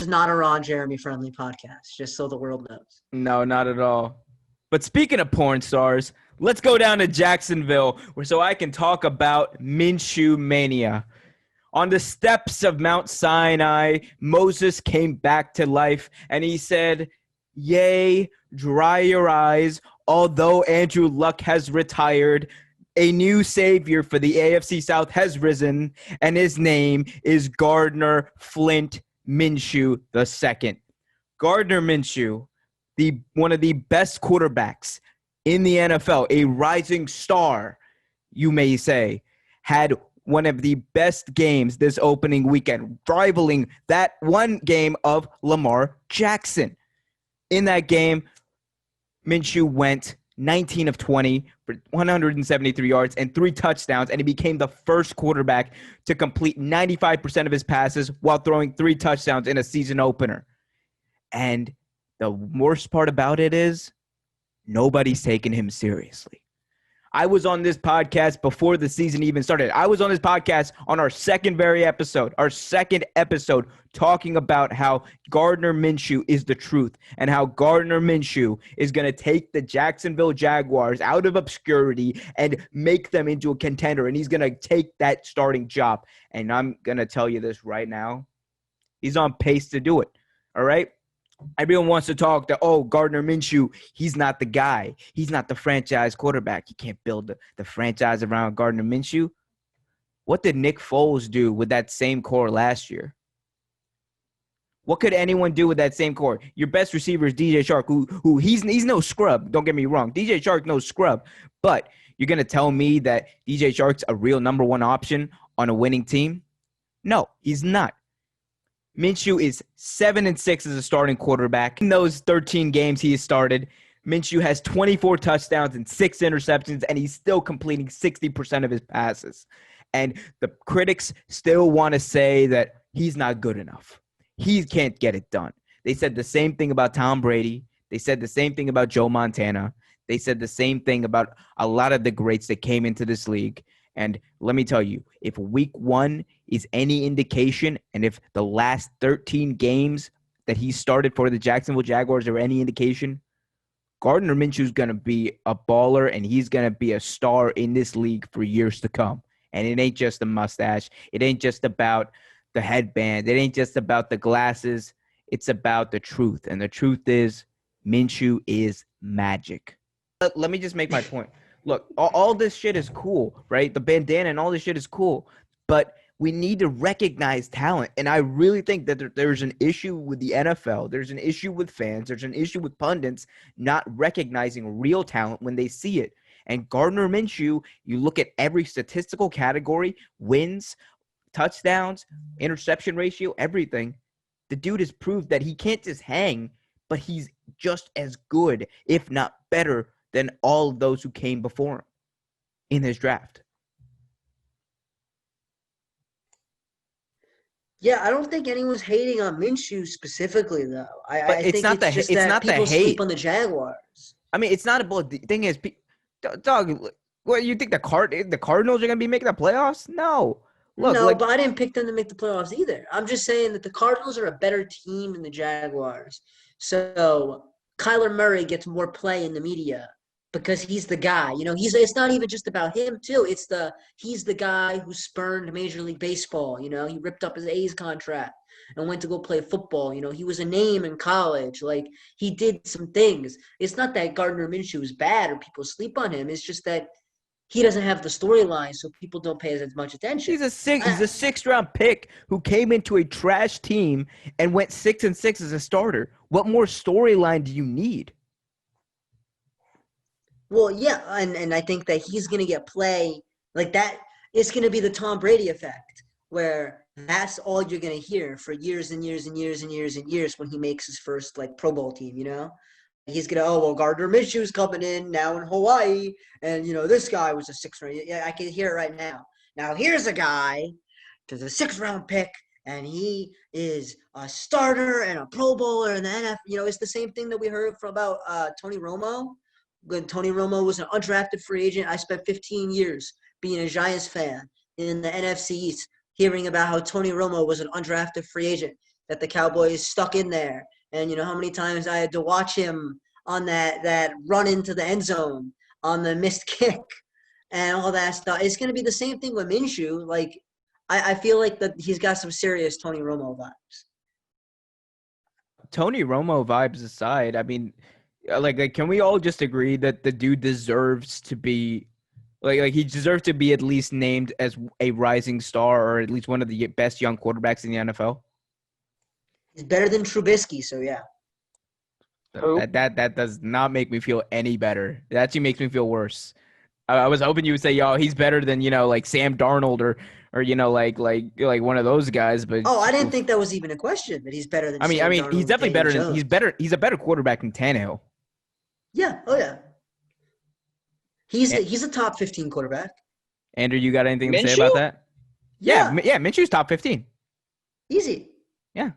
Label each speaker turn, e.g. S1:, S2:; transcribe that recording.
S1: is not a Ron Jeremy friendly podcast, just so the world knows.
S2: No, not at all. But speaking of porn stars, let's go down to Jacksonville so I can talk about Minshew mania. On the steps of Mount Sinai, Moses came back to life, and he said, "Yea, dry your eyes, although Andrew Luck has retired, a new savior for the AFC South has risen, and his name is Gardner Flint Minshew II." Gardner Minshew, one of the best quarterbacks in the NFL, a rising star, you may say, had one of the best games this opening weekend, rivaling that one game of Lamar Jackson. In that game, Minshew went 19 of 20 for 173 yards and 3 touchdowns, and he became the first quarterback to complete 95% of his passes while throwing 3 touchdowns in a season opener. And the worst part about it is nobody's taking him seriously. I was on this podcast before the season even started. I was on this podcast on our second episode, talking about how Gardner Minshew is the truth and how Gardner Minshew is going to take the Jacksonville Jaguars out of obscurity and make them into a contender, and he's going to take that starting job. And I'm going to tell you this right now. He's on pace to do it, all right? Everyone wants to talk that, Gardner Minshew, he's not the guy. He's not the franchise quarterback. You can't build the franchise around Gardner Minshew. What did Nick Foles do with that same core last year? What could anyone do with that same core? Your best receiver is DJ Chark, who he's no scrub. Don't get me wrong. DJ Chark, no scrub. But you're going to tell me that DJ Chark's a real number one option on a winning team? No, he's not. Minshew is 7-6 as a starting quarterback. In those 13 games he has started, Minshew has 24 touchdowns and 6 interceptions, and he's still completing 60% of his passes. And the critics still want to say that he's not good enough. He can't get it done. They said the same thing about Tom Brady. They said the same thing about Joe Montana. They said the same thing about a lot of the greats that came into this league. And let me tell you, if week 1 is any indication, and if the last 13 games that he started for the Jacksonville Jaguars are any indication, Gardner Minshew is going to be a baller, and he's going to be a star in this league for years to come. And it ain't just the mustache. It ain't just about the headband. It ain't just about the glasses. It's about the truth. And the truth is Minshew is magic. Let me just make my point. Look, all this shit is cool, right? The bandana and all this shit is cool, but we need to recognize talent. And I really think that there's an issue with the NFL. There's an issue with fans. There's an issue with pundits not recognizing real talent when they see it. And Gardner Minshew, you look at every statistical category, wins, touchdowns, interception ratio, everything. The dude has proved that he can't just hang, but he's just as good, if not better, than all of those who came before him in his draft.
S1: Yeah, I don't think anyone's hating on Minshew specifically, though.
S2: But
S1: I think it's just that people sleep on the Jaguars.
S2: I mean, it's not about the thing is, dog. What you think the Cardinals are going to be making the playoffs? No. Look,
S1: no, but I didn't pick them to make the playoffs either. I'm just saying that the Cardinals are a better team than the Jaguars. So Kyler Murray gets more play in the media because he's the guy. You know, it's not even just about him too. He's the guy who spurned Major League Baseball. You know, he ripped up his A's contract and went to go play football. You know, he was a name in college. Like, he did some things. It's not that Gardner Minshew is bad or people sleep on him. It's just that he doesn't have the storyline, so people don't pay as much attention.
S2: He's a 6th-round pick who came into a trash team and went 6-6 as a starter. What more storyline do you need?
S1: Well, yeah, and I think that he's going to get play like that. It's going to be the Tom Brady effect, where that's all you're going to hear for years and years and years and years and years when he makes his first, like, Pro Bowl team, you know? He's going to, Gardner Minshew's coming in now in Hawaii, and, this guy was a 6th-round. Yeah, I can hear it right now. Now, here's a guy to the 6th-round pick, and he is a starter and a Pro Bowler and the NFL. It's the same thing that we heard about Tony Romo. When Tony Romo was an undrafted free agent, I spent 15 years being a Giants fan in the NFC East, hearing about how Tony Romo was an undrafted free agent. that the Cowboys stuck in there, and how many times I had to watch him on that run into the end zone on the missed kick and all that stuff. It's going to be the same thing with Minshew. Like, I feel like that he's got some serious Tony Romo vibes.
S2: Tony Romo vibes aside, I mean, like, can we all just agree that the dude deserves to be, like he deserves to be at least named as a rising star or at least one of the best young quarterbacks in the NFL?
S1: He's better than Trubisky, so yeah.
S3: Who?
S2: That does not make me feel any better. That actually makes me feel worse. I was hoping you would say, "Yo, he's better than like Sam Darnold or like one of those guys." But
S1: Oh, I didn't think that was even a question that he's better than
S2: I
S1: Sam
S2: mean, he's
S1: Darnold and
S2: definitely
S1: Daniel
S2: better than
S1: Jones.
S2: he's a better quarterback than Tannehill.
S1: Yeah. Oh yeah. He's a top 15 quarterback.
S2: Andrew, you got anything to say
S3: Minshew?
S2: about that? Yeah, Minshew's top 15.
S1: Easy.
S2: Yeah.